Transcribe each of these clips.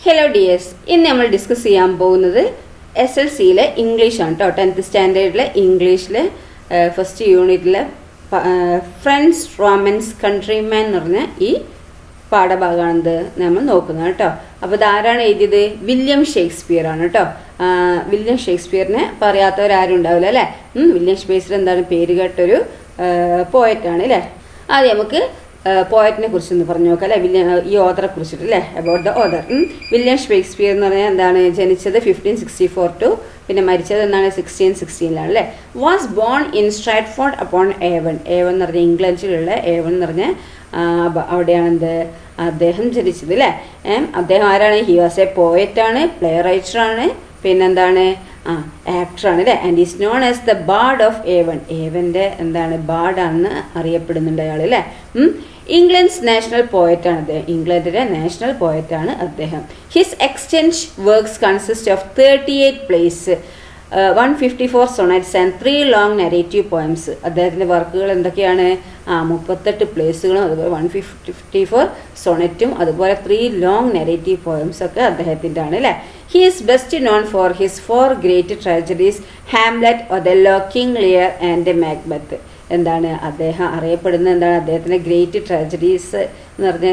Hello dears, ഇന്ന് നമ്മൾ discuss ചെയ്യാൻ പോകുന്നത് SLCയിലെ ഇംഗ്ലീഷാണ് കേട്ടോ. 10th സ്റ്റാൻഡേർഡിലെ ഇംഗ്ലീഷിലെ ഫസ്റ്റ് യൂണിറ്റിലെ ഫ്രണ്ട്സ് റോമൻസ് കൺട്രിമാൻ എന്ന് പറഞ്ഞ ഈ പാഠഭാഗമാണിത് നമ്മൾ നോക്കുന്നത് കേട്ടോ. അപ്പോൾ ഇതാരാണ് എഴുതിയത്? വില്യം ഷേക്സ്പിയർ ആണ് കേട്ടോ. വില്യം ഷേക്സ്പിയറിനെ പറയാത്തവരാരും ഉണ്ടാവില്ല അല്ലേ. വില്യം ഷേക്സ്പിയർ എന്താണ് പേര് കേട്ടൊരു പോയറ്റാണ് അല്ലേ. ആദ്യം നമുക്ക് പോയറ്റിനെ കുറിച്ചൊന്ന് പറഞ്ഞു നോക്കാം അല്ലേ, ഈ ഓതറെ കുറിച്ചിട്ട് അല്ലേ. About the author. William Shakespeare എന്ന് പറഞ്ഞാൽ എന്താണ്, ജനിച്ചത് 1564 ടു പിന്നെ മരിച്ചത് എന്താണ് 1616 അല്ലേ. Was born in Stratford upon A1. A1 എന്ന് പറഞ്ഞാൽ ഇംഗ്ലണ്ടിലുള്ള ഏവൺ എന്ന് പറഞ്ഞാൽ അവിടെയാണ് എന്ത് അദ്ദേഹം ജനിച്ചത് അല്ലേ. അദ്ദേഹം ആരാണ്? ഹി വാസ് എ പോയറ്റാണ്, പ്ലേ റൈറ്ററാണ്, പിന്നെന്താണ് ആക്ടറാണ് അല്ലേ. And is known as the bard of Avon. ഏവൻ്റെ എന്താണ് ബാർഡാണെന്ന് അറിയപ്പെടുന്നുണ്ട് അയാൾ അല്ലേ. ഇംഗ്ലണ്ട്സ് നാഷണൽ പോയറ്റാണ് അദ്ദേഹം. ഇംഗ്ലണ്ടിലെ നാഷണൽ പോയറ്റാണ് അദ്ദേഹം. His extant works consist of 38 plays, 154 sonnets and 3 long narrative poems. അദ്ദേഹത്തിൻ്റെ വർക്കുകൾ എന്തൊക്കെയാണ്? 38 പ്ലേസുകളും അതുപോലെ 154 സൊണറ്റും അതുപോലെ 3 ലോങ് നരേറ്റീവ് പോയംസ് ഒക്കെ അദ്ദേഹത്തിൻ്റെ ആണ് അല്ലേ. He is best known for his 4 great tragedies, Hamlet, Othello, King Lear and Macbeth. എന്താണ് അദ്ദേഹം അറിയപ്പെടുന്നത്? എന്താണ് അദ്ദേഹത്തിൻ്റെ ഗ്രേറ്റ് ട്രാജഡീസ് എന്ന് പറഞ്ഞ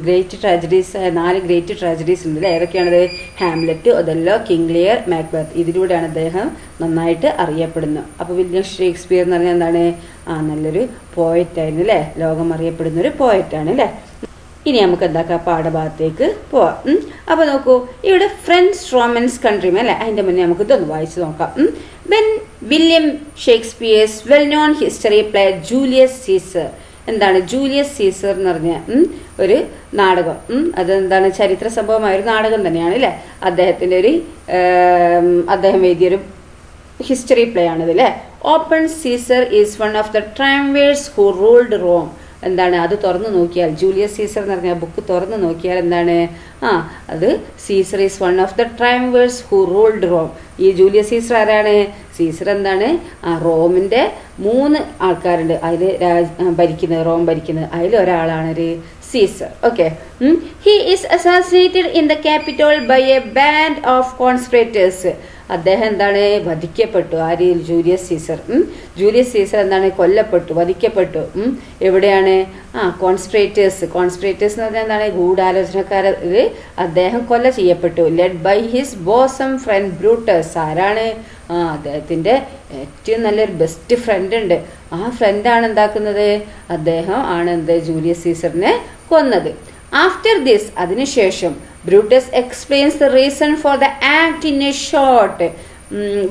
ഗ്രേറ്റ് ട്രാജഡീസ് 4 ഗ്രേറ്റ് ട്രാജഡീസ് ഉണ്ട് അല്ലേ. ഏതൊക്കെയാണത്? Hamlet, Othello, King Lear, Macbeth. ഇതിലൂടെയാണ് അദ്ദേഹം നന്നായിട്ട് അറിയപ്പെടുന്നത്. അപ്പോൾ വില്യം ഷേക്സ്പിയർ എന്ന് പറഞ്ഞാൽ എന്താണ്? നല്ലൊരു പോയറ്റായിരുന്നു അല്ലേ. ലോകം അറിയപ്പെടുന്ന ഒരു പോയറ്റാണ് അല്ലേ. ഇനി നമുക്ക് എന്താക്കാം, പാഠഭാഗത്തേക്ക് പോവാം. അപ്പോൾ നോക്കൂ, ഇവിടെ ഫ്രണ്ട്സ് റോമൻസ് കൺട്രിമാൻ അല്ലേ. അതിൻ്റെ മുന്നേ നമുക്ക് ഇതൊന്ന് വായിച്ച് നോക്കാം. When William Shakespeare's well known history play Julius Caesar. എന്താണ് ജൂലിയസ് സീസർ എന്ന് പറഞ്ഞ ഒരു നാടകം. അതെന്താണ് ചരിത്ര സംഭവമായ ഒരു നാടകം തന്നെയാണ് അല്ലേ. അദ്ദേഹത്തിൻ്റെ അദ്ദേഹം എഴുതിയൊരു ഹിസ്റ്ററി പ്ലേ ആണിത് അല്ലേ. Open Caesar is one of the triumvirs who ruled Rome. എന്താണ് അത് തുറന്നു നോക്കിയാൽ, ജൂലിയസ് സീസർ എന്ന് പറഞ്ഞ ബുക്ക് തുറന്നു നോക്കിയാൽ എന്താണ് അത് Caesar is one of the triumvirs who ruled Rome. ഈ ജൂലിയസ് സീസർ ആരാണ്? സീസർ എന്താണ് റോമിൻ്റെ 3 ആൾക്കാരുണ്ട് അതിൽ ഭരിക്കുന്നത്, റോം ഭരിക്കുന്നത്. അതിലൊരാളാണ് ഒരു Caesar. Okay. He is assassinated in the Capitol by a band of conspirators. അദ്ദേഹം എന്താണ് വധിക്കപ്പെട്ടു. ആര്? Julius Caesar. ജൂലിയസ് സീസർ എന്താണ് കൊല്ലപ്പെട്ടു, വധിക്കപ്പെട്ടു. എവിടെയാണ്? കോൺസ്പിറേറ്റേഴ്സ്. കോൺസ്പിറേറ്റേഴ്സ് എന്ന് പറഞ്ഞാൽ എന്താണ് ഗൂഢാലോചനക്കാരിൽ അദ്ദേഹം കൊല ചെയ്യപ്പെട്ടു. Led by his bosom friend Brutus. ആരാണ്? അദ്ദേഹത്തിൻ്റെ ഏറ്റവും നല്ലൊരു ബെസ്റ്റ് ഫ്രണ്ട് ഉണ്ട്. ആ ഫ്രണ്ടാണ് എന്താക്കുന്നത്? അദ്ദേഹം ആണ് എന്ത് ജൂലിയസ് സീസറിനെ കൊന്നത്. ആഫ്റ്റർ ദിസ്, അതിനുശേഷം Brutus explains the reason for the act in a short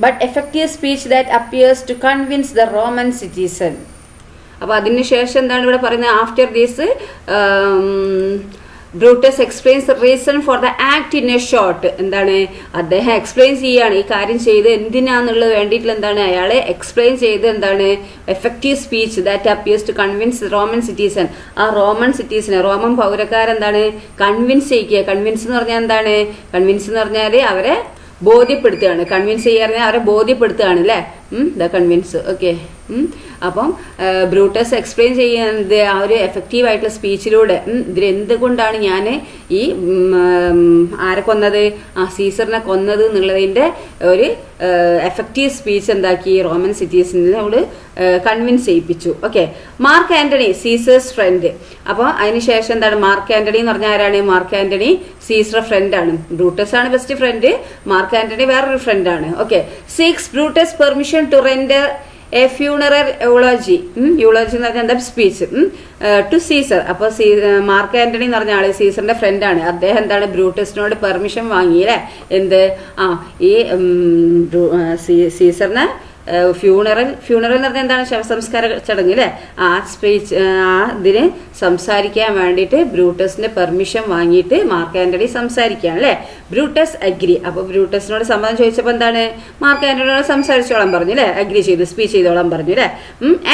but effective speech that appears to convince the Roman citizen. അപ്പോൾ അതിനുശേഷം എന്താണ് ഇവിടെ പറയുന്നത്? After this Brutus explains the reason for the act in a short. എന്താണ് അദ്ദേഹം explain ചെയ്യുകയാണ് ഈ കാര്യം ചെയ്ത് എന്തിനാന്നുള്ളത് വേണ്ടിയിട്ടുള്ള എന്താണ് അയാളെ എക്സ്പ്ലെയിൻ ചെയ്ത് എന്താണ് effective speech that appears to convince Roman citizen. ആ റോമൻ സിറ്റീസിനെ, റോമൻ പൗരക്കാരെന്താണ് കൺവിൻസ് ചെയ്യിക്കുക. കൺവിൻസ് എന്ന് പറഞ്ഞാൽ എന്താണ്? കൺവിൻസ് എന്ന് പറഞ്ഞാൽ അവരെ ബോധ്യപ്പെടുത്തുകയാണ്. കൺവിൻസ് ചെയ്യാൻ അവരെ ബോധ്യപ്പെടുത്തുകയാണ് അല്ലേ. The convince. ഓക്കെ. അപ്പം ബ്രൂട്ടസ് എക്സ്പ്ലെയിൻ ചെയ്യുന്നത് ആ ഒരു എഫക്റ്റീവായിട്ടുള്ള സ്പീച്ചിലൂടെ ഇതിലെന്തുകൊണ്ടാണ് ഞാൻ ഈ ആരെ കൊന്നത്, സീസറിനെ കൊന്നത് എന്നുള്ളതിൻ്റെ ഒരു എഫക്റ്റീവ് സ്പീച്ച് എന്താക്കി റോമൻ സിറ്റീസിനോട് കൺവിൻസ് ചെയ്യിപ്പിച്ചു. Okay. Mark Antony Caesar's friend. അപ്പോൾ അതിനുശേഷം എന്താണ് മാർക്ക് ആൻ്റണി എന്ന് പറഞ്ഞാൽ ആരാണ്? മാർക്ക് ആൻ്റണി സീസറുടെ ഫ്രണ്ടാണ്. ബ്രൂട്ടസ് ആണ് ബെസ്റ്റ് ഫ്രണ്ട്, മാർക്ക് ആൻ്റണി വേറൊരു ഫ്രണ്ടാണ്. Okay. Seeks Brutus permission to render a funeral eulogy. Eulogy എന്ന് പറഞ്ഞാൽ എന്താ? Speech to Caesar. അപ്പോൾ മാർക്ക് ആൻ്റണി എന്ന് പറഞ്ഞ ആൾ സീസറിന്റെ ഫ്രണ്ടാണ്. അദ്ദേഹം എന്താണ് ബ്രൂട്ടസിനോട് പെർമിഷൻ വാങ്ങി അല്ലേ. എന്ത് സീസറിന് ഫ്യൂണറൽ എന്ന് പറഞ്ഞാൽ എന്താണ്? ശവസംസ്കാര ചടങ്ങ് അല്ലേ. ആ സ്പീച്ച് ഇതിന് സംസാരിക്കാൻ വേണ്ടിയിട്ട് ബ്രൂട്ടസിന്റെ പെർമിഷൻ വാങ്ങിയിട്ട് മാർക്ക് ആൻ്റണി സംസാരിക്കുകയാണ് അല്ലേ. Brutus agree. അപ്പോൾ ബ്രൂട്ടസിനോട് സമ്മതം ചോദിച്ചപ്പോൾ എന്താണ് മാർക്ക് ആൻ്റണിയോട് സംസാരിച്ചോളാം പറഞ്ഞു അല്ലേ. അഗ്രി ചെയ്തു, സ്പീച്ച് ചെയ്തോളാം പറഞ്ഞു അല്ലേ.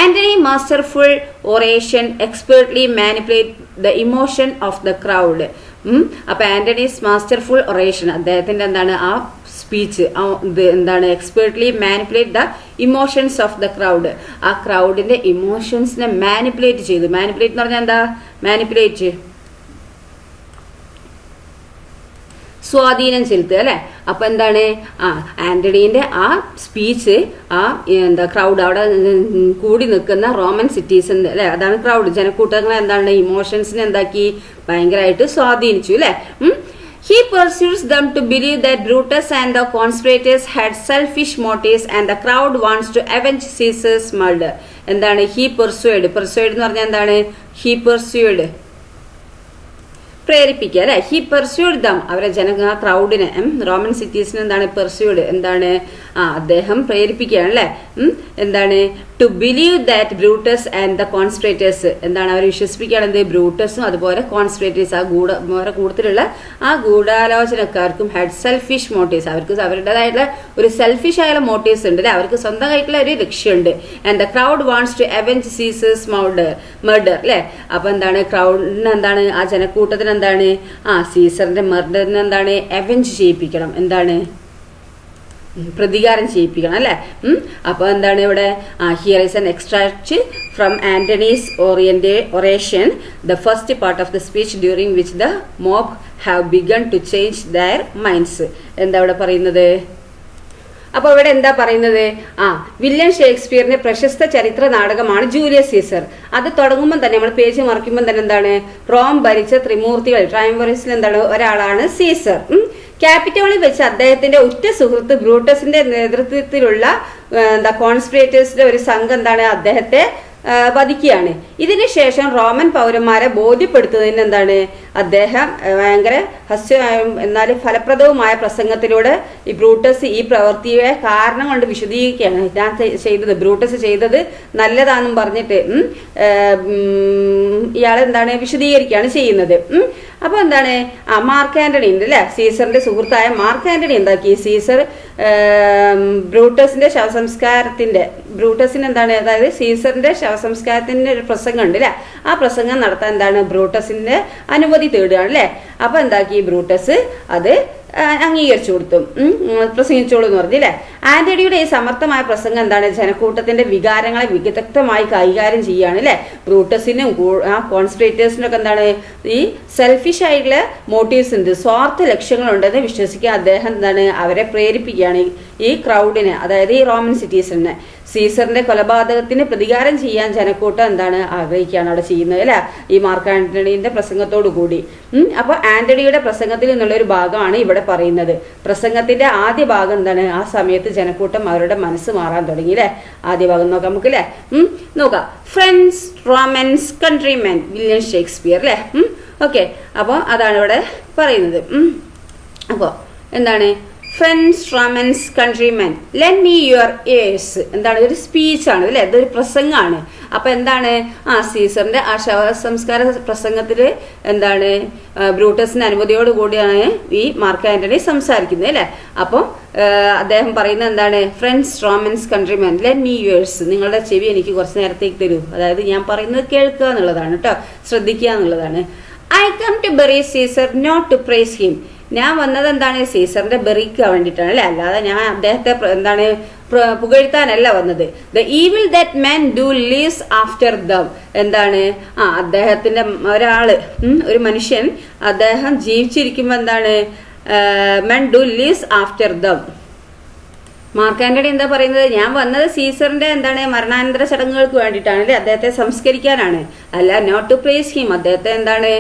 Antony masterful oration expertly manipulate the emotion of the crowd. അപ്പോൾ ആൻ്റണീസ് മാസ്റ്റർഫുൾ ഒറേഷൻ, അദ്ദേഹത്തിൻ്റെ എന്താണ് ആ സ്പീച്ച് ഇത് എന്താണ് expertly manipulate the emotions of the crowd. ആ ക്രൗഡിൻ്റെ ഇമോഷൻസിനെ മാനിപ്പുലേറ്റ് ചെയ്തു. മാനിപ്പുലേറ്റ് എന്ന് പറഞ്ഞാൽ എന്താ? മാനിപ്പുലേറ്റ് സ്വാധീനം ചെലുത്തുക അല്ലെ. അപ്പൊ എന്താണ് ആന്റണീന്റെ ആ സ്പീച്ച് ആ ക്രൗഡ് അവിടെ കൂടി നിൽക്കുന്ന റോമൻ സിറ്റീസൺ അല്ലെ, അതാണ് ക്രൗഡ്, ജനക്കൂട്ടങ്ങളെ എന്താണ് ഇമോഷൻസിനെ എന്താക്കി ഭയങ്കരമായിട്ട് സ്വാധീനിച്ചു അല്ലെ. He persuades them to believe that Brutus and the conspirators had selfish motives and the crowd wants to avenge Caesar's murder. എന്താണ് he persuade എന്ന് പറഞ്ഞാൽ എന്താണ് he persuade പ്രേരിപ്പിക്കുക അല്ലെ. ഹി പെർസ്യൂഡ് ദം അവരെ ക്രൗഡിനെ റോമൻ സിറ്റീസിനെ എന്താണ് പെർസ്യൂഡ് എന്താണ് അദ്ദേഹം പ്രേരിപ്പിക്കുകയാണ് അല്ലെ. എന്താണ് to believe that Brutus and the conspirators എന്താണ് അവർ വിശ്വസിപ്പിക്കുകയാണ് എന്ത് ബ്രൂട്ടസും അതുപോലെ കോൺസ്പിറേറ്റേഴ്സ് അവരുടെ കൂട്ടത്തിലുള്ള ആ ഗൂഢാലോചനക്കാർക്കും ഹാഡ് സെൽഫിഷ് മോട്ടീവ്സ് അവർക്ക് അവരുടേതായിട്ടുള്ള ഒരു സെൽഫിഷ് ആയുള്ള മോട്ടീവ്സ് ഉണ്ട് അല്ലെ, അവർക്ക് സ്വന്തമായിട്ടുള്ള ഒരു ലക്ഷ്യമുണ്ട്. And the crowd wants to avenge Caesar's murder അല്ലെ. അപ്പൊ എന്താണ് ക്രൗഡിന് എന്താണ് ആ ജനക്കൂട്ടത്തിന് എന്താണ് സീസറിന്റെ മർഡറിന് എന്താണ് അവെഞ്ച് ചെയ്യിപ്പിക്കണം, എന്താണ് പ്രതികാരം ചെയ്യിപ്പിക്കണം അല്ലെ. അപ്പൊ എന്താണ് ഇവിടെ here is an extract from Antony's oration, the first part of the speech during which the mob have begun to change their minds. എന്താ ഇവിടെ പറയുന്നത്? അപ്പൊ ഇവിടെ എന്താ പറയുന്നത്? വില്യം ഷേക്സ്പിയറിന്റെ പ്രശസ്ത ചരിത്ര നാടകമാണ് ജൂലിയസ് സീസർ. അത് തുടങ്ങുമ്പോൾ തന്നെ നമ്മൾ പേജ് മറിക്കുമ്പോൾ തന്നെ എന്താണ് റോം ഭരിച്ച ത്രിമൂർത്തികൾ ട്രയംവിറസിൽ എന്താണ് ഒരാളാണ് സീസർ. ക്യാപിറ്റോളിൽ വെച്ച് അദ്ദേഹത്തിന്റെ ഉറ്റ സുഹൃത്ത് ബ്രൂട്ടസിന്റെ നേതൃത്വത്തിലുള്ള കോൺസ്പിറേറ്റേഴ്സിന്റെ ഒരു സംഘം എന്താണ് അദ്ദേഹത്തെ വധിക്കുകയാണ്. ഇതിനുശേഷം റോമൻ പൗരന്മാരെ ബോധ്യപ്പെടുത്തുന്നതിന് എന്താണ് അദ്ദേഹം ഭയങ്കര എന്നാൽ ഫലപ്രദവുമായ പ്രസംഗത്തിലൂടെ ഈ ബ്രൂട്ടസ് ഈ പ്രവൃത്തിയെ കാരണം കൊണ്ട് വിശദീകരിക്കുകയാണ്. ഞാൻ ചെയ്തത് ബ്രൂട്ടസ് ചെയ്തത് നല്ലതാണെന്നും പറഞ്ഞിട്ട് ഇയാളെന്താണ് വിശദീകരിക്കുകയാണ് ചെയ്യുന്നത്. അപ്പൊ എന്താണ് മാർക്ക് ആന്റണി ഉണ്ട് അല്ലെ, സീസറിന്റെ സുഹൃത്തായ മാർക്ക് ആന്റണി എന്താക്കി സീസർ ബ്രൂട്ടസിന്റെ ബ്രൂട്ടസിന് എന്താണ് അതായത് സീസറിന്റെ ശവസംസ്കാരത്തിന്റെ ഒരു പ്രസംഗം ഉണ്ട് അല്ലെ, ആ പ്രസംഗം നടത്താൻ എന്താണ് ബ്രൂട്ടസിന്റെ അനുമതി തേടുകയാണ് അല്ലെ. അപ്പൊ എന്താക്കി ബ്രൂട്ടസ് അത് അംഗീകരിച്ചു കൊടുത്തു, പ്രസംഗിച്ചോളൂ എന്ന് പറഞ്ഞില്ലേ. ആന്റണിയുടെ ഈ സമർത്ഥമായ പ്രസംഗം എന്താണ് ജനക്കൂട്ടത്തിന്റെ വികാരങ്ങളെ വിദഗ്ധമായി കൈകാര്യം ചെയ്യുകയാണ് അല്ലെ. ബ്രൂട്ടസിനും ആ കോൺസ്പിറേറ്റേഴ്സിനും ഒക്കെ എന്താണ് ഈ സെൽഫിഷ് ആയിട്ടുള്ള മോട്ടീവ്സ് ഉണ്ട്, സ്വാർത്ഥ ലക്ഷ്യങ്ങളുണ്ടെന്ന് വിശ്വസിക്കാൻ അദ്ദേഹം എന്താണ് അവരെ പ്രേരിപ്പിക്കുകയാണ് ഈ ക്രൗഡിനെ, അതായത് ഈ റോമൻ സിറ്റീസിനെ. സീസറിന്റെ കൊലപാതകത്തിന് പ്രതികാരം ചെയ്യാൻ ജനക്കൂട്ടം എന്താണ് ആഗ്രഹിക്കുകയാണ് അവിടെ ചെയ്യുന്നത് അല്ലെ, ഈ മാർക്ക് ആന്റണിയുടെ പ്രസംഗത്തോടു കൂടി. അപ്പൊ ആന്റണിയുടെ പ്രസംഗത്തിൽ നിന്നുള്ള ഒരു ഭാഗമാണ് ഇവിടെ പറയുന്നത്. പ്രസംഗത്തിന്റെ ആദ്യ ഭാഗം എന്താണ് ആ സമയത്ത് ജനക്കൂട്ടം അവരുടെ മനസ്സ് മാറാൻ തുടങ്ങി അല്ലെ. ആദ്യ ഭാഗം നോക്കാം നമുക്ക് അല്ലെ. നോക്കാം friends Romans countrymen William Shakespeare അല്ലെ. ഓക്കെ, അപ്പോൾ അതാണ് ഇവിടെ പറയുന്നത്. അപ്പോൾ എന്താണ് friends Romans countrymen lend me your ears എന്താണ് ഒരു സ്പീച്ചാണ് അല്ലെ, ഇതൊരു പ്രസംഗമാണ്. അപ്പൊ എന്താണ് സീസറിന്റെ ആ ശവസംസ്കാര പ്രസംഗത്തിൽ എന്താണ് ബ്രൂട്ടസിന്റെ അനുമതിയോട് കൂടിയാണ് ഈ മാർക്ക് ആന്റണി സംസാരിക്കുന്നത് അല്ലെ. അപ്പോൾ അദ്ദേഹം പറയുന്നത് എന്താണ് friends Romans countrymen lend me your ears, നിങ്ങളുടെ ചെവി എനിക്ക് കുറച്ച് നേരത്തേക്ക് തരൂ, അതായത് ഞാൻ പറയുന്നത് കേൾക്കുക എന്നുള്ളതാണ് കേട്ടോ, ശ്രദ്ധിക്കുക എന്നുള്ളതാണ്. I come to bury Caesar not to praise him, ഞാൻ വന്നത് എന്താണ് സീസറിന്റെ ബെറിക്ക് വേണ്ടിയിട്ടാണ് അല്ലെ, അല്ലാതെ ഞാൻ അദ്ദേഹത്തെ എന്താണ് പുകഴ്ത്താനല്ല വന്നത്. The evil that men do lives after them എന്താണ് അദ്ദേഹത്തിന്റെ ഒരു മനുഷ്യൻ അദ്ദേഹം ജീവിച്ചിരിക്കുമ്പോ എന്താണ് men do lives after dum. Mark Antony എന്താ പറയുന്നത്? ഞാൻ വന്നത് സീസറിന്റെ എന്താണ് മരണാനന്തര ചടങ്ങുകൾക്ക് വേണ്ടിയിട്ടാണ് അല്ലെ, അദ്ദേഹത്തെ സംസ്കരിക്കാനാണ്, അല്ല നോട്ട് ടു പ്രൈസ് ഹിം, അദ്ദേഹത്തെ എന്താണ്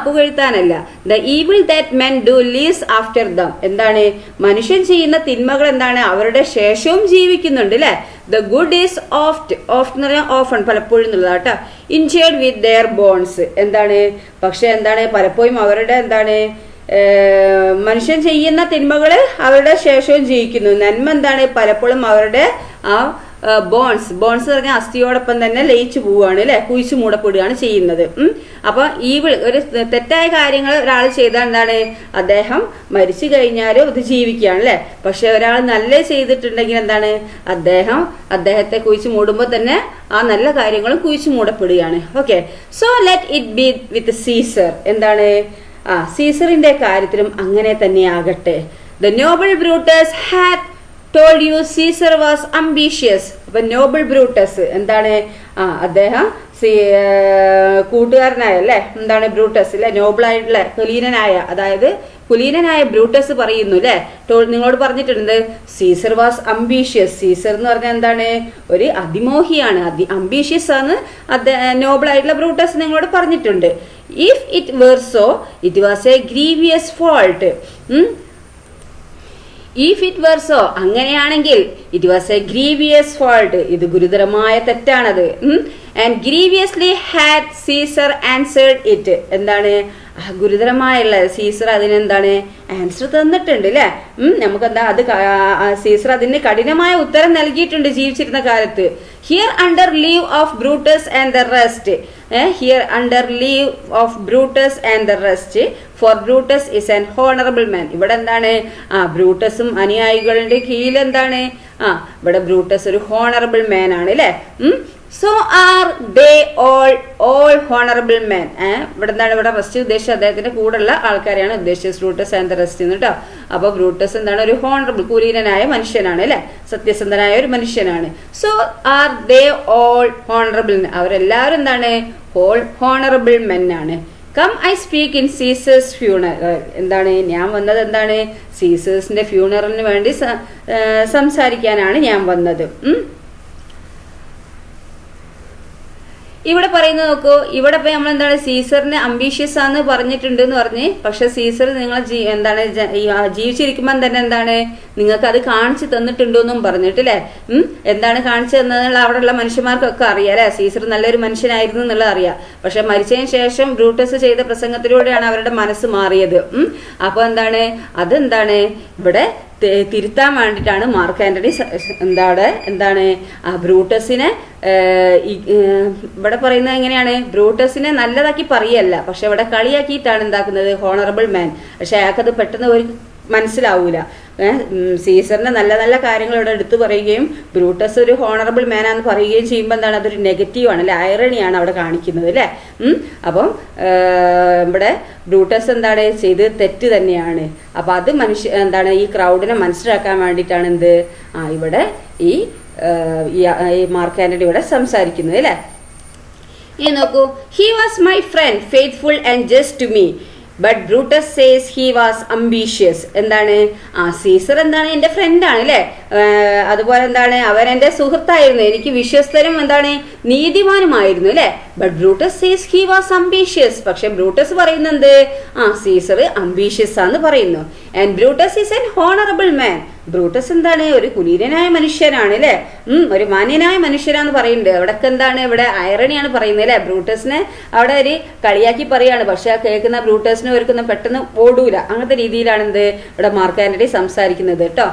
പുകഴ്ത്താനല്ല. The evil that men do lives after them എന്താണ് മനുഷ്യൻ ചെയ്യുന്ന തിന്മകൾ എന്താണ് അവരുടെ ശേഷവും ജീവിക്കുന്നുണ്ട് അല്ലെ. ദ ഗുഡ് ഈസ് ഓഫ്റ്റ് എന്ന് പറഞ്ഞാൽ ഓഫൺ പലപ്പോഴും എന്നുള്ളതാട്ടോ. ഇൻജേർഡ് വിത്ത് ദെയർ ബോൺസ് എന്താണ് പക്ഷെ എന്താണ് പലപ്പോഴും അവരുടെ എന്താണ് മനുഷ്യൻ ചെയ്യുന്ന തിന്മകള് അവരുടെ ശേഷവും ജീവിക്കുന്നു. നന്മ എന്താണ് പലപ്പോഴും അവരുടെ ആ ബോൺസ് പറഞ്ഞാൽ അസ്ഥിയോടൊപ്പം തന്നെ ലയിച്ചു പോവുകയാണ് അല്ലെ, കുഴിച്ചു മൂടപ്പെടുകയാണ് ചെയ്യുന്നത്. അപ്പൊ ഒരു തെറ്റായ കാര്യങ്ങൾ ഒരാൾ ചെയ്താൽ എന്താണ് അദ്ദേഹം മരിച്ചു കഴിഞ്ഞാലും ഇത് ജീവിക്കുകയാണ് അല്ലെ. പക്ഷെ ഒരാൾ നല്ല ചെയ്തിട്ടുണ്ടെങ്കിൽ എന്താണ് അദ്ദേഹത്തെ കുഴിച്ചു മൂടുമ്പോൾ തന്നെ ആ നല്ല കാര്യങ്ങളും കുഴിച്ചു മൂടപ്പെടുകയാണ്. Okay, so let it be with Caesar എന്താണ് സീസറിന്റെ കാര്യത്തിലും അങ്ങനെ തന്നെ ആകട്ടെ. The noble Brutus had told you Caesar was ambitious. അപ്പൊ നോബിൾ ബ്രൂട്ടസ് എന്താണ് അദ്ദേഹം കൂട്ടുകാരനായ അല്ലേ, എന്താണ് ബ്രൂട്ടസ് അല്ലെ, നോബിളായിട്ടുള്ള കുലീനനായ ബ്രൂട്ടസ് പറയുന്നു അല്ലെ, നിങ്ങളോട് പറഞ്ഞിട്ടുണ്ട് സീസർ വാസ് അംബീഷ്യസ്. സീസർ എന്ന് പറഞ്ഞാൽ എന്താണ്, ഒരു അതിമോഹിയാണ്, അംബീഷ്യസ് ആണ് നോബിളായിട്ടുള്ള ബ്രൂട്ടസ് നിങ്ങളോട് പറഞ്ഞിട്ടുണ്ട്. If it were so it was a grievous fault. If it were so, അങ്ങനെയാണെങ്കിൽ it was a grievous fault, ഇത് ഗുരുതരമായ തെറ്റാണത്. And grievously had Caesar answered it, എന്താണ് ഗുരുതരമായുള്ള സീസർ അതിനെന്താണ് ആൻസർ തന്നിട്ടുണ്ട് അല്ലെ. നമുക്കെന്താ അത് സീസർ അതിന് കഠിനമായ ഉത്തരം നൽകിയിട്ടുണ്ട് ജീവിച്ചിരുന്ന കാലത്ത്. Here under leave of Brutus and the rest, here under leave of Brutus and the rest, for Brutus is an honourable man. ഇവിടെ എന്താണ് ബ്രൂട്ടസും അനുയായികളുടെ കീഴിൽ എന്താണ് ഇവിടെ ബ്രൂട്ടസ് ഒരു ഹോണറബിൾ മാൻ ആണ് അല്ലെ. So are they all honourable man. ഇവിടെ എന്താണ് ഇവിടെ റെസ്റ്റ് ഉദ്ദേശിച്ചത് അദ്ദേഹത്തിന്റെ കൂടെയുള്ള ആൾക്കാരെയാണ് ഉദ്ദേശിച്ചത്, ബ്രൂട്ടസ് ആൻഡ് ദ റെസ്റ്റ് എന്ന് കേട്ടോ. അപ്പൊ ബ്രൂട്ടസ് എന്താണ് ഒരു ഹോണറബിൾ കുലീനനായ മനുഷ്യനാണ് അല്ലെ, സത്യസന്ധനായ ഒരു മനുഷ്യനാണ്. So are they all honourable, അവരെല്ലാവരും എന്താണ് ഹോണറബിൾ മെൻ ആണ്. Come I speak in Caesar's funeral, എന്താണ് ഞാൻ വന്നത്, എന്താണ് സീസേഴ്സിന്റെ ഫ്യൂണറലിന് വേണ്ടി സംസാരിക്കാനാണ് ഞാൻ വന്നത്. ഇവിടെ പറയുന്നത് നോക്കൂ, ഇവിടെ ഇപ്പൊ നമ്മൾ എന്താണ് സീസറിന് അംബീഷ്യസ് ആന്ന് പറഞ്ഞിട്ടുണ്ട് എന്ന് പറഞ്ഞ്, പക്ഷെ സീസർ നിങ്ങൾ എന്താണ് ജീവിച്ചിരിക്കുമ്പോൾ തന്നെ എന്താണ് നിങ്ങൾക്ക് അത് കാണിച്ചു തന്നിട്ടുണ്ടോന്നും പറഞ്ഞിട്ടില്ലേ. എന്താണ് കാണിച്ചു തന്നതെന്നുള്ള അവിടെയുള്ള മനുഷ്യന്മാർക്കൊക്കെ അറിയാം അല്ലെ, സീസർ നല്ലൊരു മനുഷ്യനായിരുന്നു എന്നുള്ളത് അറിയാം. പക്ഷെ മരിച്ചതിന് ശേഷം ബ്രൂട്ടസ് ചെയ്ത പ്രസംഗത്തിലൂടെയാണ് അവരുടെ മനസ്സ് മാറിയത്. അപ്പൊ എന്താണ് അതെന്താണ് ഇവിടെ തിരുത്താൻ വേണ്ടിയിട്ടാണ് മാർക്ക് ആന്റണി എന്താണ് ബ്രൂട്ടസിനെ ഇവിടെ പറയുന്നത് എങ്ങനെയാണ്, ബ്രൂട്ടസിനെ നല്ലതാക്കി പറയല്ല, പക്ഷെ ഇവിടെ കളിയാക്കിയിട്ടാണ് എന്താക്കുന്നത് ഹോണറബിൾ മാൻ. പക്ഷെ അയാൾക്കത് പെട്ടെന്ന് ഒരു മനസ്സിലാവൂല. സീസറിന്റെ നല്ല നല്ല കാര്യങ്ങൾ ഇവിടെ എടുത്തു പറയുകയും ബ്രൂട്ടസ് ഒരു ഹോണറബിൾ മാനാന്ന് പറയുകയും ചെയ്യുമ്പോൾ എന്താണ് അതൊരു നെഗറ്റീവാണ് അല്ലെ, ഐറണിയാണ് അവിടെ കാണിക്കുന്നത് അല്ലെ. അപ്പം ഇവിടെ ബ്രൂട്ടസ് എന്താണ് ചെയ്ത് തെറ്റ് തന്നെയാണ്. അപ്പൊ അത് എന്താണ് ഈ ക്രൗഡിനെ മനസ്സിലാക്കാൻ വേണ്ടിയിട്ടാണ് എന്ത് ഇവിടെ ഈ മാർക്ക് ആന്റണി ഇവിടെ സംസാരിക്കുന്നത് അല്ലെ. ഇനി നോക്കൂ, he was my friend faithful and just to me but Brutus says he was ambitious. എന്താണ് സീസർ എന്താണ് എന്റെ ഫ്രണ്ടാണ് അല്ലെ, അതുപോലെ എന്താണ് അവൻ എന്റെ സുഹൃത്തായിരുന്നു, എനിക്ക് വിശ്വസ്തനും എന്താണ് നീതിമാനുമായിരുന്നു അല്ലെ. But Brutus says he was ambitious, പക്ഷെ ബ്രൂട്ടസ് പറയുന്നത് സീസർ അംബീഷ്യസ് ആന്ന് പറയുന്നു. And Brutus is an honourable man, Brutus എന്താണ് ഒരു കുലീനനായ മനുഷ്യനാണ് അല്ലെ, ഒരു മാന്യനായ മനുഷ്യനാന്ന് പറയുന്നുണ്ട്. അവിടൊക്കെ എന്താണ് ഇവിടെ ഐറണിയാണ് പറയുന്നത് അല്ലെ, ബ്രൂട്ടസിനെ അവിടെ ഒരു കളിയാക്കി പറയാണ്. പക്ഷെ കേൾക്കുന്ന ബ്രൂട്ടസിനെ ഒരുക്കുന്ന പെട്ടെന്ന് ഓടൂല, അങ്ങനത്തെ രീതിയിലാണ് എന്ത് ഇവിടെ മാർക്ക് ആന്റണി സംസാരിക്കുന്നത് കേട്ടോ.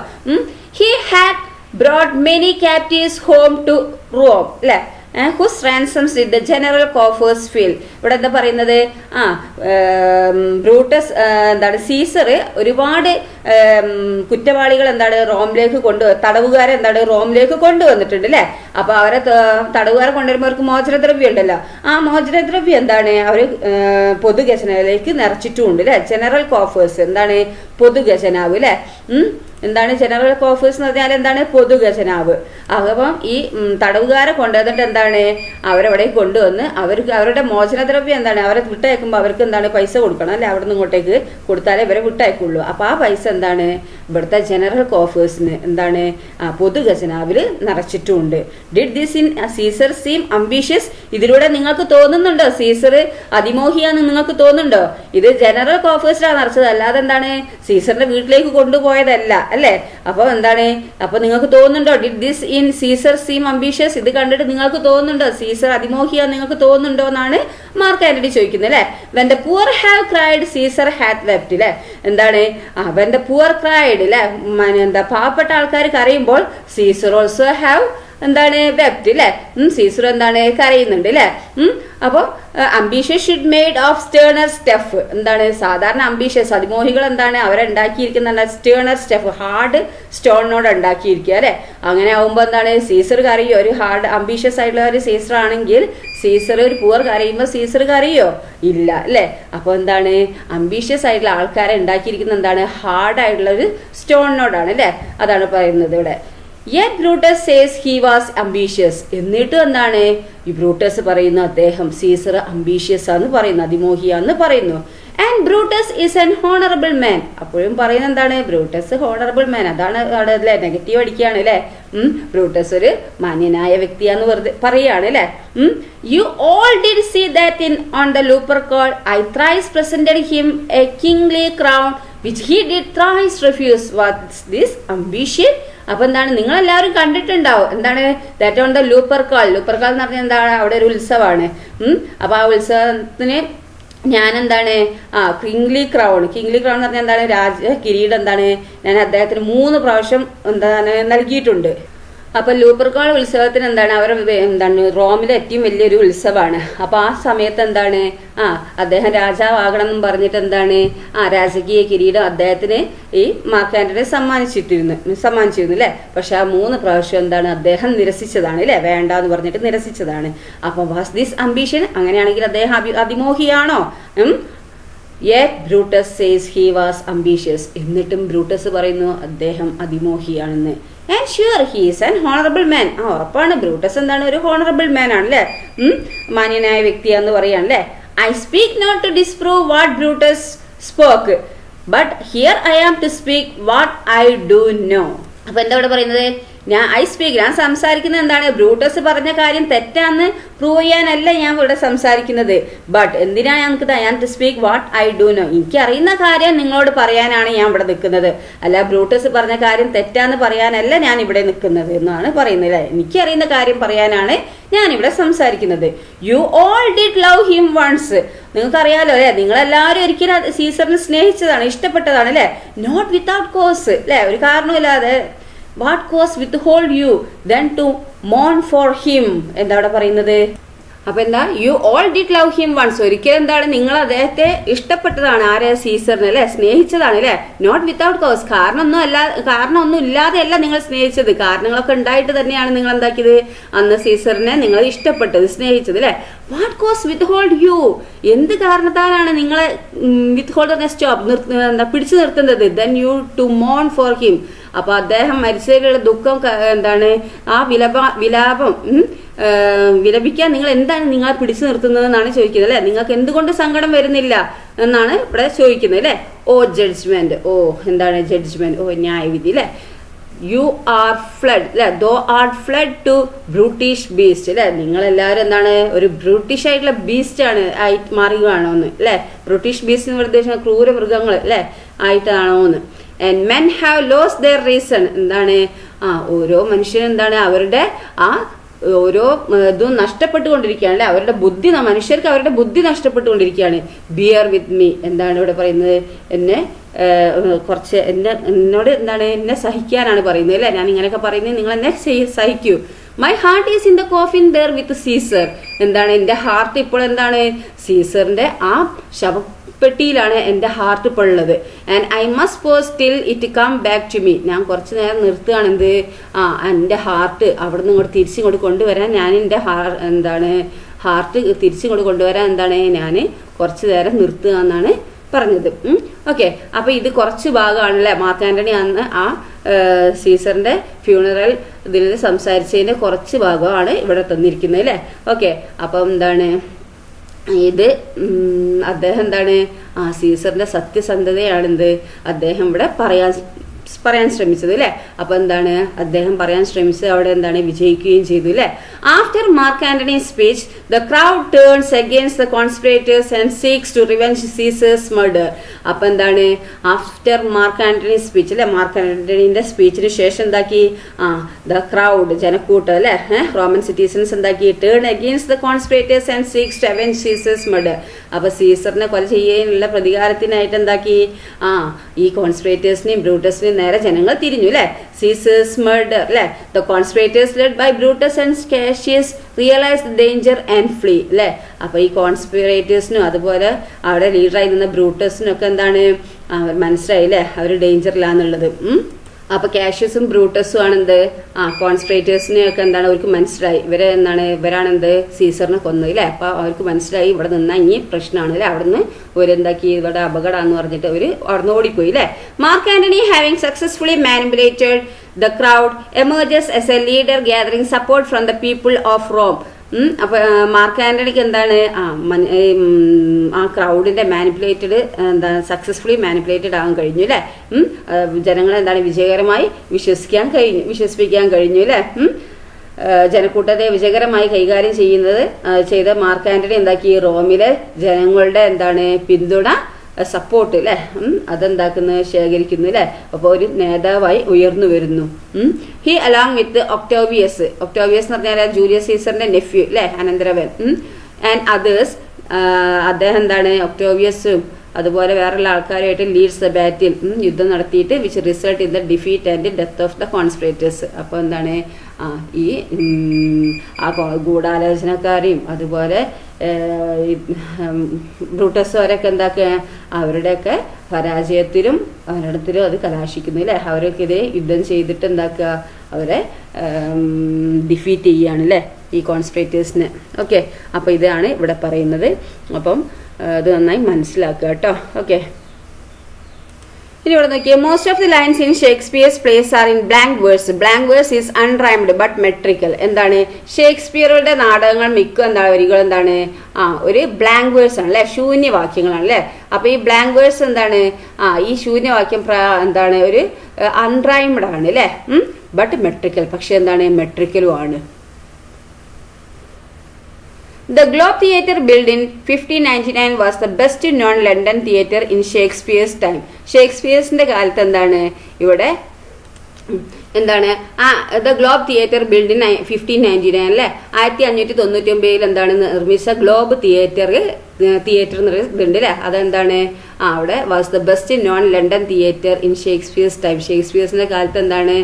He had brought many captives home to Rome അല്ലെ, whose ransoms did the general coffers fill. ഇവിടെ എന്താ പറയുന്നത് ബ്രൂട്ടസ് എന്താണ് സീസർ ഒരുപാട് കുറ്റവാളികൾ എന്താണ് റോമിലേക്ക് തടവുകാരെ എന്താണ് റോമിലേക്ക് കൊണ്ടുവന്നിട്ടുണ്ട് അല്ലെ. അപ്പൊ അവരെ തടവുകാരെ കൊണ്ടുവരുമ്പോൾ അവർക്ക് മോചനദ്രവ്യം ഉണ്ടല്ലോ, ആ മോചനദ്രവ്യം എന്താണ് അവര് പൊതുഖജനാവിലേക്ക് നിറച്ചിട്ടുമുണ്ട് അല്ലെ. ജനറൽ കോഫേഴ്സ് എന്താണ് പൊതുഖജനാവ് അല്ലെ. എന്താണ് ജനറൽ കോഫേഴ്സ് എന്ന് പറഞ്ഞാൽ എന്താണ് പൊതുഖജനാവ്. അപ്പം ഈ തടവുകാരെ കൊണ്ടുവന്നിട്ട് എന്താണ് അവരവിടെ കൊണ്ടുവന്ന് അവർക്ക് അവരുടെ മോചനദ്രവ്യം എന്താണ് അവരെ വിട്ടയക്കുമ്പോൾ അവർക്ക് എന്താണ് പൈസ കൊടുക്കണം അല്ലെ, അവിടെ നിന്ന് ഇങ്ങോട്ടേക്ക് കൊടുത്താലേ ഇവരെ വിട്ടയക്കുള്ളൂ. അപ്പൊ ആ പൈസ എന്താണ് ഇവിടുത്തെ ജനറൽ കോഫേഴ്സിന് എന്താണ് പൊതുഖജനാവിൽ നിറച്ചിട്ടുമുണ്ട്. Did this in Caesar seem ambitious, ഇതിലൂടെ നിങ്ങൾക്ക് തോന്നുന്നുണ്ടോ സീസർ അതിമോഹിയാന്ന് നിങ്ങൾക്ക് തോന്നുന്നുണ്ടോ? ഇത് ജനറൽ കോഫേഴ്സിലാണ് നിറച്ചത്, അല്ലാതെ എന്താണ് സീസറിന്റെ വീട്ടിലേക്ക് കൊണ്ടുപോയതല്ല അല്ലെ. അപ്പൊ എന്താണ് അപ്പൊ നിങ്ങൾക്ക് തോന്നുന്നുണ്ടോ did this in Caesar seem ambitious, ഇത് കണ്ടിട്ട് നിങ്ങൾക്ക് തോന്നുന്നുണ്ടോ സീസർ അതിമോഹിയ നിങ്ങൾക്ക് തോന്നുന്നുണ്ടോ എന്നാണ് മാർക്ക് ആന്റണി ചോദിക്കുന്നത് അല്ലെ. When the poor have cried Caesar hath wept അല്ലെ, എന്താണ് വെൻ ദ പുവർ ക്രൈഡ് അല്ലെ, എന്താ പാവപ്പെട്ട ആൾക്കാർ കരയുമ്പോൾ സീസർ ഓൾസോ ഹാവ് എന്താണ് വെപ്റ്റ് അല്ലെ, സീസർ എന്താണ് കരയുന്നുണ്ട് അല്ലെ. അപ്പൊ ambitious should made of sterner stuff, എന്താണ് സാധാരണ അംബീഷ്യസ് അതിമോഹികൾ എന്താണ് അവരുണ്ടാക്കിയിരിക്കുന്ന സ്റ്റേണർ സ്റ്റഫ് ഹാർഡ് സ്റ്റോണിനോട് ഉണ്ടാക്കിയിരിക്കുക അല്ലെ. അങ്ങനെ ആവുമ്പോ എന്താണ് സീസർ കറിയോ, ഒരു ഹാർഡ് അംബീഷ്യസ് ആയിട്ടുള്ള ഒരു സീസർ ആണെങ്കിൽ സീസർ ഒരു പുവർ കരയുമ്പോൾ സീസർ കറിയോ ഇല്ല അല്ലെ. അപ്പൊ എന്താണ് അംബീഷ്യസ് ആയിട്ടുള്ള ആൾക്കാരെ ഉണ്ടാക്കിയിരിക്കുന്ന എന്താണ് ഹാർഡ് ആയിട്ടുള്ള ഒരു സ്റ്റോണിനോടാണ് അല്ലെ, അതാണ് പറയുന്നത് ഇവിടെ. Yet Brutus says he was ambitious. എന്നിട്ട് എന്താണ് ഈ ബ്രൂട്ടസ് പറയുന്നു അദ്ദേഹം സീസർ അംബീഷ്യസ് ആണെന്ന് പറയുന്നു, അതിമോഹിയാന്ന് പറയുന്നു. And Brutus is an honourable man. അപ്പോഴും പറയുന്നത് എന്താണ്, ബ്രൂട്ടസ് ഹോണറബിൾ മാൻ. അതാണ് അവിടെ അല്ലേ നെഗറ്റീവ് അടിക്കുകയാണ് അല്ലേ. ബ്രൂട്ടസ് ഒരു മാന്യനായ വ്യക്തിയാന്ന് വെറുതെ പറയാണ് അല്ലേ. You all did see that in on the Lupercal I thrice presented him a kingly crown which he did thrice refuse. What's this ambition? അപ്പൊ എന്താണ്, നിങ്ങൾ എല്ലാവരും കണ്ടിട്ടുണ്ടാവും എന്താണ് that on the Lupercal. Lupercal എന്ന് പറഞ്ഞാൽ എന്താണ്, അവിടെ ഒരു ഉത്സവമാണ്. അപ്പൊ ആ ഉത്സവത്തിന് ഞാൻ എന്താണ് കിങ്ലി ക്രൗൺ എന്ന് പറഞ്ഞാൽ എന്താണ്, രാജ കിരീടം എന്താണ് ഞാൻ അദ്ദേഹത്തിന് 3 പ്രാവശ്യം എന്താണ് നൽകിയിട്ടുണ്ട്. അപ്പൊ ലൂപ്പർക്കാൾ ഉത്സവത്തിന് എന്താണ് എന്താണ് റോമിലെ ഏറ്റവും വലിയൊരു ഉത്സവമാണ്. അപ്പൊ ആ സമയത്ത് എന്താണ് അദ്ദേഹം രാജാവാകണം എന്നും പറഞ്ഞിട്ട് എന്താണ് രാജകീയ കിരീടം അദ്ദേഹത്തിന് ഈ മാർക്ക് ആന്റണി സമ്മാനിച്ചിരുന്നു അല്ലെ. പക്ഷെ ആ 3 പ്രാവശ്യം എന്താണ് അദ്ദേഹം നിരസിച്ചതാണ് അല്ലെ, വേണ്ട എന്ന് പറഞ്ഞിട്ട് നിരസിച്ചതാണ്. അപ്പൊ വാസ് ദിസ് അംബിഷൻ? അങ്ങനെയാണെങ്കിൽ അദ്ദേഹം അതിമോഹിയാണോ? Yet Brutus says he was ambitious. എന്നിട്ടും ബ്രൂട്ടസ് പറയുന്നു അദ്ദേഹം അതിമോഹിയാണെന്ന്. And sure he is an honourable man. ഉറപ്പാണ് ബ്രൂട്ടസ് എന്താണ് ഒരു ഹോണറബിൾ മാൻ ആണല്ലേ, മാന്യനായ വ്യക്തിയാന്ന് പറയാണല്ലേ. I speak not to disprove what Brutus spoke, but here I am to speak what I do know. അപ്പൊ എന്താ ഇവിടെ പറയുന്നത്, ഞാൻ സംസാരിക്കുന്നത് എന്താണ്, ബ്രൂട്ടസ് പറഞ്ഞ കാര്യം തെറ്റാന്ന് പ്രൂവ് ചെയ്യാനല്ല ഞാൻ ഇവിടെ സംസാരിക്കുന്നത്. ബട്ട് എന്തിനാ ഞാൻ to speak what I do know, എനിക്ക് അറിയുന്ന കാര്യം നിങ്ങളോട് പറയാനാണ് ഞാൻ ഇവിടെ നിൽക്കുന്നത്. അല്ല ബ്രൂട്ടസ് പറഞ്ഞ കാര്യം തെറ്റാന്ന് പറയാനല്ല ഞാൻ ഇവിടെ നിൽക്കുന്നത് എന്നാണ് പറയുന്നത് അല്ലെ. എനിക്ക് അറിയുന്ന കാര്യം പറയാനാണ് ഞാൻ ഇവിടെ സംസാരിക്കുന്നത്. You all did love him once. നിങ്ങൾക്ക് അറിയാലോ അല്ലെ, നിങ്ങളെല്ലാവരും ഒരിക്കലും സീസറിനെ സ്നേഹിച്ചതാണ്, ഇഷ്ടപ്പെട്ടതാണ് അല്ലെ. നോട്ട് വിത്തൗട്ട് കോസ് അല്ലെ, ഒരു കാരണമില്ലാതെ. What cause withhold you then to mourn for him? എന്താ അവിടെ പറയുന്നത്? അപ്പൊ എന്താ, you all did love him once. ഒരിക്കലും എന്താണ് നിങ്ങൾ അദ്ദേഹത്തെ ഇഷ്ടപ്പെട്ടതാണ്, ആരെ സീസറിനെ അല്ലെ, സ്നേഹിച്ചതാണ് അല്ലെ. നോട്ട് വിത്തൗട്ട് കോസ്, കാരണമൊന്നും ഇല്ലാതെ അല്ല നിങ്ങൾ സ്നേഹിച്ചത്, കാരണങ്ങളൊക്കെ ഉണ്ടായിട്ട് തന്നെയാണ് നിങ്ങൾ എന്താക്കിയത്, അന്ന് സീസറിനെ നിങ്ങൾ ഇഷ്ടപ്പെട്ടത്, സ്നേഹിച്ചത് അല്ലെ. വാട്ട് കോസ് വിത്ത്ഹോൾഡ് യു, എന്ത് കാരണത്താലാണ് നിങ്ങളെ വിത്ത്ഹോൾഡ് സ്റ്റോപ്പ് പിടിച്ചു നിർത്തുന്നത്. ദെൻ യു ടു മോൺ ഫോർ ഹിം. അപ്പൊ അദ്ദേഹം മരിച്ചതിലുള്ള ദുഃഖം എന്താണ്, ആ വിലാപം വിലപിക്കാൻ നിങ്ങൾ എന്താണ് നിങ്ങളെ പിടിച്ചു നിർത്തുന്നത് എന്നാണ് ചോദിക്കുന്നത് അല്ലെ. നിങ്ങൾക്ക് എന്തുകൊണ്ട് സങ്കടം വരുന്നില്ല എന്നാണ് ഇവിടെ ചോദിക്കുന്നത് അല്ലെ. ഓ ജഡ്ജ്മെന്റ്, എന്താണ് ജഡ്ജ്മെന്റ്, ന്യായവിധി അല്ലെ. യു ആർ ഫ്ലഡ് അല്ലെ, ദോ ആർ ഫ്ലഡ് ടു ബ്രൂട്ടിഷ് ബീസ്റ്റ് അല്ലെ. നിങ്ങളെല്ലാവരും എന്താണ് ഒരു ബ്രൂട്ടിഷ് ആയിട്ടുള്ള ബീസ്റ്റ് ആണ് ആയിട്ട് മാറുകയാണോ എന്ന് അല്ലെ. ബ്രൂട്ടിഷ് ബീസ്റ്റ് എന്ന് ഉദ്ദേശിക്കുന്ന ക്രൂര മൃഗങ്ങൾ അല്ലെ ആയിട്ടാണോ എന്ന്. And men have lost their reason. എന്താണ് ഓരോ മനുഷ്യനും എന്താണ് അവരുടെ ഓരോ ഇതും നഷ്ടപ്പെട്ടുകൊണ്ടിരിക്കുകയാണ് അല്ലെ. അവരുടെ ബുദ്ധി, മനുഷ്യർക്ക് അവരുടെ ബുദ്ധി നഷ്ടപ്പെട്ടുകൊണ്ടിരിക്കുകയാണ്. ബിയർ വിത്ത് മീ, എന്താണ് ഇവിടെ പറയുന്നത്, എന്നെ കുറച്ച് എന്നോട് എന്താണ് എന്നെ സഹിക്കാനാണ് പറയുന്നത് അല്ലെ. ഞാൻ ഇങ്ങനെയൊക്കെ പറയുന്നത് നിങ്ങൾ എന്നെ സഹിക്കൂ. My heart is in the coffin there with Caesar. എന്താണ് എന്റെ ഹാർട്ട് ഇപ്പോൾ എന്താണ് സീസറിന്റെ ആ ശവപ്പെട്ടിയിലാണ് എൻ്റെ ഹാർട്ട് ഇപ്പോൾ ഉള്ളത്. And I must pause till it come back to me. ഞാൻ കുറച്ച് നേരം നിർത്തുകയാണ് എന്ത്, എൻ്റെ ഹാർട്ട് അവിടെ നിന്ന് ഇങ്ങോട്ട് തിരിച്ചിങ്ങോട്ട് കൊണ്ടുവരാൻ ഞാൻ എൻ്റെ ഹാർട്ട് തിരിച്ചിങ്ങോട്ട് കൊണ്ടുവരാൻ എന്താണ് ഞാൻ കുറച്ച് നേരം നിർത്തുക എന്നാണ് പറഞ്ഞത്. ഓക്കെ, അപ്പൊ ഇത് കുറച്ച് ഭാഗമാണല്ലേ മാർക്ക് ആന്റണി അന്ന് ആ സീസറിന്റെ ഫ്യൂണറൽ ഇതിൽ സംസാരിച്ചതിന്റെ കുറച്ച് ഭാഗമാണ് ഇവിടെ തന്നിരിക്കുന്നത് അല്ലേ. ഓക്കെ, അപ്പം എന്താണ് ഇത് അദ്ദേഹം എന്താണ് സീസറിന്റെ സത്യസന്ധതയാണെന്ത് അദ്ദേഹം ഇവിടെ പറയാൻ ശ്രമിച്ചത് അല്ലെ. അപ്പൊ എന്താണ് അദ്ദേഹം പറയാൻ ശ്രമിച്ചത് അവിടെ എന്താണ് വിജയിക്കുകയും ചെയ്തു അല്ലെ. After Mark Antony speech the crowd turns against the conspirators and seeks to revenge Caesar's murder. അപ്പൊ എന്താണ് ആഫ്റ്റർ മാർക്ക് ആന്റണി സ്പീച്ച് അല്ലെ, മാർക്ക് ആന്റണിന്റെ സ്പീച്ചിന് ശേഷം എന്താക്കി ദ ക്രൗഡ് ജനക്കൂട്ടം അല്ലെ, റോമൻ സിറ്റിസൺസ് എന്താക്കി turn against the conspirators and seeks to avenge Caesar's murder. അപ്പൊ സീസറിനെ കൊല ചെയ്യാനുള്ള പ്രതികാരത്തിനായിട്ട് എന്താക്കി ഈ കോൺസ്പിറേറ്റേഴ്സിനെയും ബ്രൂട്ടസിനെയും നേരെ ജനങ്ങൾ തിരിഞ്ഞു അല്ലെ. സീസേഴ്സ് മർഡർ അല്ലെ. The conspirators led by Brutus and Cassius realise the danger and flee അല്ലെ. അപ്പൊ ഈ കോൺസ്പിറേറ്റേഴ്സിനും അതുപോലെ അവിടെ ലീഡറായി നിന്ന ബ്രൂട്ടസിനും ഒക്കെ എന്താണ് മനസ്സിലായി അല്ലെ അവർ ഡേഞ്ചറിലാന്നുള്ളത്. അപ്പൊ കാഷ്യസും ബ്രൂട്ടസും ആണെന്ത് കോൺസ്പിറേറ്റേഴ്സിനെ ഒക്കെ എന്താണ് അവർക്ക് മനസ്സിലായി ഇവരാണെന്ത് സീസറിനെ കൊന്നത് അല്ലെ. അപ്പൊ അവർക്ക് മനസ്സിലായി ഇവിടെ നിന്നാ ഇനി പ്രശ്നമാണ് അല്ലെ. അവിടുന്ന് ഒരെന്താക്കി ഇവിടെ അപകടമാണെന്ന് പറഞ്ഞിട്ട് അവര് അവിടുന്ന് ഓടിപ്പോയി അല്ലെ. Mark Antony having successfully manipulated The crowd emerges as a leader gathering support from the people of Rome. അപ്പോൾ മാർക്ക് ആൻ്റണിക്ക് എന്താണ് ആ ക്രൗഡിൻ്റെ മാനിപ്പുലേറ്റഡ് സക്സസ്ഫുള്ളി മാനിപ്പുലേറ്റഡ് ആകാൻ കഴിഞ്ഞു അല്ലേ. ജനങ്ങളെ എന്താണ് വിജയകരമായി വിശ്വസിപ്പിക്കാൻ കഴിഞ്ഞു അല്ലേ. ജനക്കൂട്ടത്തെ വിജയകരമായി കൈകാര്യം ചെയ്ത മാർക്ക് ആൻ്റണി എന്താക്കി, റോമിലെ ജനങ്ങളുടെ എന്താണ് പിന്തുണ സപ്പോർട്ട് അല്ലേ അതെന്താക്കുന്നത് ശേഖരിക്കുന്നു അല്ലേ. അപ്പോൾ ഒരു നേതാവായി ഉയർന്നു വരുന്നു. ഹി അലോങ് വിത്ത് ഒക്ടോവിയസ് എന്ന് പറഞ്ഞാൽ ജൂലിയസ് സീസറിന്റെ നെഫ്യൂ അല്ലേ, അനന്തരവൻ. ആൻഡ് അതേഴ്സ് അദ്ദേഹം എന്താണ് ഒക്ടോവിയസും അതുപോലെ വേറെയുള്ള ആൾക്കാരുമായിട്ട് ലീഡ്സ് ദ ബാറ്റിൽ യുദ്ധം നടത്തിയിട്ട് which result in the defeat and death of the conspirators. അപ്പോൾ എന്താണ് ഈ ഗൂഢാലോചനക്കാരെയും അതുപോലെ ബ്രൂട്ടസുകാരൊക്കെ എന്താക്കുക അവരുടെയൊക്കെ പരാജയത്തിലും മരണത്തിലും അത് കലാശിക്കുന്നു അല്ലേ. അവർക്കെതിരെ യുദ്ധം ചെയ്തിട്ട് എന്താക്കുക അവരെ ഡിഫീറ്റ് ചെയ്യുകയാണ് അല്ലേ ഈ കോൺസ്പിറേറ്റേഴ്സിന്. ഓക്കെ, അപ്പോൾ ഇതാണ് ഇവിടെ പറയുന്നത്. അപ്പം അത് നന്നായി മനസ്സിലാക്കുക കേട്ടോ. ഓക്കെ, ഇനി ഇവിടെ നോക്കിയേ. Most of the lines in Shakespeare's plays are in blank verse. Blank verse is unrhymed but metrical. എന്താണ് ഷേക്സ്പിയറുടെ നാടകങ്ങൾ മിക്ക എന്താണ് വരികൾ എന്താണ് ഒരു ബ്ലാങ്ക് വേഴ്സ് ആണ് അല്ലെ, ശൂന്യവാക്യങ്ങളാണ് അല്ലെ. അപ്പൊ ഈ ബ്ലാങ്ക് വേഴ്സ് എന്താണ് ഈ ശൂന്യവാക്യം എന്താണ് ഒരു അൺറൈംഡ് ആണ് അല്ലെ, ബട്ട് മെട്രിക്കൽ, പക്ഷെ എന്താണ് മെട്രിക്കലും ആണ്. The Globe Theatre built in 1599 was the best known London theatre in Shakespeare's time. ഷേക്സ്പിയർസിന്റെ കാലത്ത് എന്താണ് ഇവിടെ എന്താണ് the globe theatre build in 1599 അല്ലേ 1599 എന്താണ് നിർമ്മിച്ച ഗ്ലോബ് തിയേറ്റർ ഇതുണ്ട് അല്ലേ. അതെന്താണ് അവിടെ was the best known London theatre in Shakespeare's time. ഷേക്സ്പിയർസിന്റെ കാലത്ത് എന്താണ്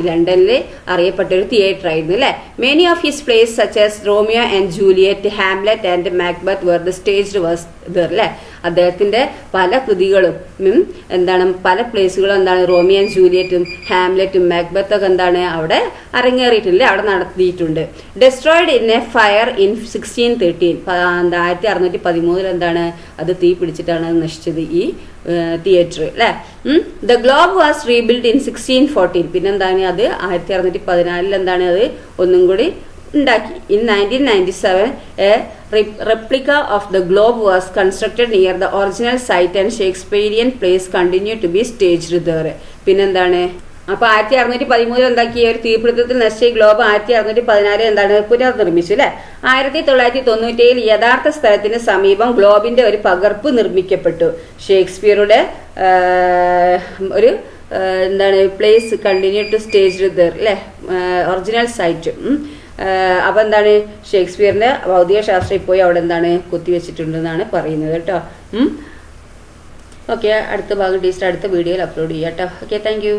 ലണ്ടനിൽ അറിയപ്പെട്ട ഒരു തിയേറ്റർ ആയിരുന്നു അല്ലേ. Many of his plays such as Romeo and Juliet, Hamlet and Macbeth were the stage was there അല്ലേ. അദ്ദേഹത്തിന്റെ പല കൃതികളും എന്താണ് പല പ്ലേസുകളും എന്താണ് റോമിയോ ആൻഡ് ജൂലിയറ്റും ഹാംലെറ്റും മാക്ബത്തൊക്കെ എന്താണ് അവിടെ അരങ്ങേറിയിട്ടില്ലേ, അവിടെ നടത്തിയിട്ടുണ്ട്. Destroyed in A fire in 1613 1613 എന്താണ് അത് തീ പിടിച്ചിട്ടാണ് അത് നശിച്ചത് ഈ തിയേറ്റർ അല്ലേ. The globe was rebuild in 1614 പിന്നെന്താണ് അത് 1614 എന്താണ് അത് ഒന്നും കൂടി ഉണ്ടാക്കി. In 1997 A replica of the globe was constructed near the original site and Shakespearean plays continue to be staged there. പിന്നെന്താണ് അപ്പൊ 1613 എന്താക്കിയ ഒരു തീപിടുത്തത്തിൽ നശിച്ച ഗ്ലോബ് 1614 എന്താണ് പുനർനിർമ്മിച്ചു അല്ലെ. 1997 യഥാർത്ഥ സ്ഥലത്തിന് സമീപം ഗ്ലോബിന്റെ ഒരു പകർപ്പ് നിർമ്മിക്കപ്പെട്ടു. ഷേക്സ്പിയറുടെ ഒരു എന്താണ് plays continue to stage there അല്ലെ, ഒറിജിനൽ സൈറ്റ്. അപ്പൊ എന്താണ് ഷേക്സ്പിയറിന്റെ ഭൗതിക ശാസ്ത്രം പോയി അവിടെ എന്താണ് കുത്തിവെച്ചിട്ടുണ്ടെന്നാണ് പറയുന്നത് കേട്ടോ. ഓക്കെ, അടുത്ത ഭാഗം ടീച്ചർ അടുത്ത വീഡിയോയിൽ അപ്ലോഡ് ചെയ്യാം കേട്ടോ. Okay, thank you.